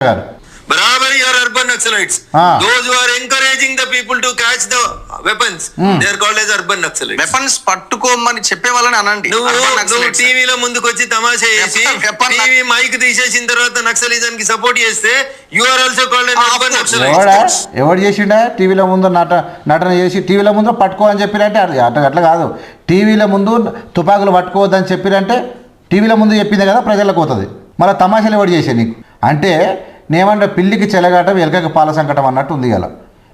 గారు. Barabar, you are urban Naxalites. Those who are encouraging the people to catch the weapons, they are called as urban Naxalites. Weapons పట్టుకోమని చెప్పే వాళ్ళని అనండి. నువ్వు టీవీలో ముందుకు వచ్చి తమాషా చేసి టీవీ మైక్ తీసేసిన తర్వాత నక్సలిజం కి సపోర్ట్ చేస్తే you are also called as urban Naxalites. ఎవడు చేసిండా టీవీలో ముందు నటన చేసి టీవీలో ముందు పట్టుకో అని చెప్పిరంటే అట్లా కాదు. టీవీల ముందు తుపాకులు పట్టుకోవద్దని చెప్పిరంటే టీవీల ముందు చెప్పిందే కదా ప్రజలకు పోతుంది. మళ్ళీ తమాషాలు ఎవడు చేసే నీకు అంటే నేమంటే పిల్లికి చెలగాటం ఎలకకి పాల సంకటం అన్నట్టు ఉంది కదా.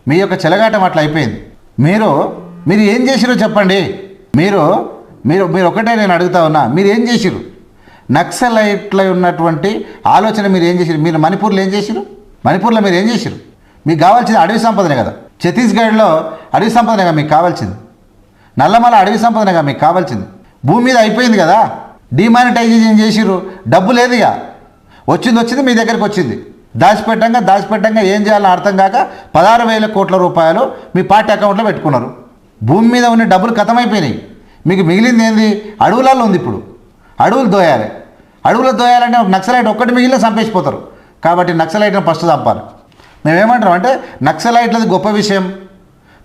మీ యొక్క చెలగాటం అట్లా అయిపోయింది. మీరు ఏం చేసిరో చెప్పండి. మీరు ఒకటే నేను అడుగుతా ఉన్నా, మీరు ఏం చేసిరు? నక్సలైట్లో ఉన్నటువంటి ఆలోచన మీరు ఏం చేసిరు? మీరు మణిపూర్లో ఏం చేసిరు? మణిపూర్లో మీరు ఏం చేసిరు? మీకు కావాల్సింది అడవి సంపదనే కదా. ఛత్తీస్గఢ్లో అడవి సంపదనే కదా మీకు కావాల్సింది. నల్లమల అడవి సంపదనే కదా మీకు కావాల్సింది. భూమి మీద అయిపోయింది కదా. డిమానిటైజేషన్ చేసిరు, డబ్బు లేదు ఇక. వచ్చింది మీ దగ్గరికి వచ్చింది. దాచిపెట్టంగా ఏం చేయాలని అర్థం కాక 16,000 కోట్ల రూపాయలు మీ పార్టీ అకౌంట్లో పెట్టుకున్నారు. భూమి మీద ఉన్న డబ్బులు ఖతమైపోయినాయి. మీకు మిగిలింది ఏంది? అడవులలో ఉంది. ఇప్పుడు అడవులు దోయాలంటే నక్సలైట్ ఒక్కటి మిగిలిన చంపేసిపోతారు. కాబట్టి నక్సలైట్ని ఫస్ట్ చంపాలి. మేమేమంటాం అంటే నక్సలైట్లది గొప్ప విషయం.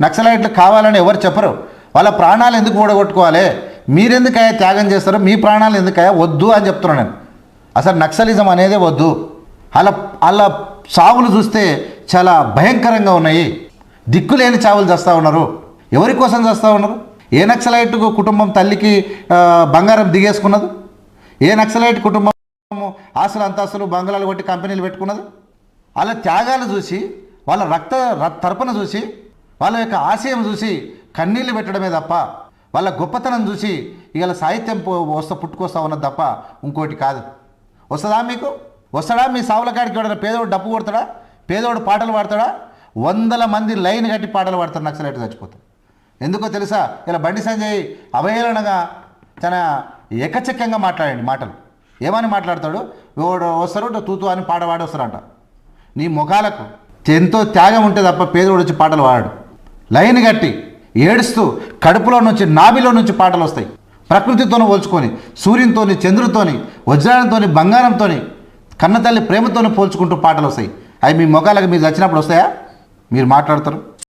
నక్సలైట్లు కావాలని ఎవరు చెప్పరు. వాళ్ళ ప్రాణాలు ఎందుకు ఓడగొట్టుకోవాలి? మీరెందుకయ్యా త్యాగం చేస్తారు? మీ ప్రాణాలు ఎందుకయ్యా వద్దు అని చెప్తున్నాను నేను. అసలు నక్సలిజం అనేదే వద్దు. అలా చావులు చూస్తే చాలా భయంకరంగా ఉన్నాయి. దిక్కులేని చావులు చేస్తూ ఉన్నారు. ఎవరి కోసం చేస్తూ ఉన్నారు? ఏ నక్సలైట్ కుటుంబం తల్లికి బంగారం దిగేసుకున్నది? ఏ నక్సలైట్ కుటుంబం ఆస్తులు అంతస్తులు బంగాళాలు కొట్టి కంపెనీలు పెట్టుకున్నది? వాళ్ళ త్యాగాలు చూసి, వాళ్ళ రక్త తర్పణ చూసి, వాళ్ళ యొక్క ఆశయం చూసి కన్నీళ్ళు పెట్టడమే తప్ప, వాళ్ళ గొప్పతనం చూసి ఇవాళ సాహిత్యం పుట్టుకొస్తా ఉన్నది తప్ప ఇంకోటి కాదు. వస్తుందా మీకు? వస్తాడా? మీ సావుల కాడికి ఎవడన్నా పేదోడు డప్పు కొడతాడా? పేదోడు పాటలు పాడతాడా? 100 మంది లైన్ కట్టి పాటలు పాడతారు నక్సలైట్ చచ్చిపోతారు. ఎందుకో తెలుసా? ఇలా బండి సంజయ్ అవహేళనగా తన ఏకచక్యంగా మాట్లాడండి మాటలు. ఏమని మాట్లాడతాడు? వస్తారు తూతూ అని పాట పాడి వస్తారంట. నీ ముఖాలకు ఎంతో త్యాగం ఉంటే తప్ప పేదోడు వచ్చి పాటలు పాడాడు. లైన్ కట్టి ఏడుస్తూ కడుపులో నుంచి నాభిలో నుంచి పాటలు వస్తాయి. ప్రకృతితోనూ పోల్చుకొని, సూర్యునితోని, చంద్రుడితోని, వజ్రాలతోని, బంగారంతోని, కన్నతల్లి ప్రేమతోని పోల్చుకుంటూ పాటలు వస్తాయి. అవి మీ మొఖాలకు మీరు చచ్చినప్పుడు వస్తాయా? మీరు మాట్లాడతారు.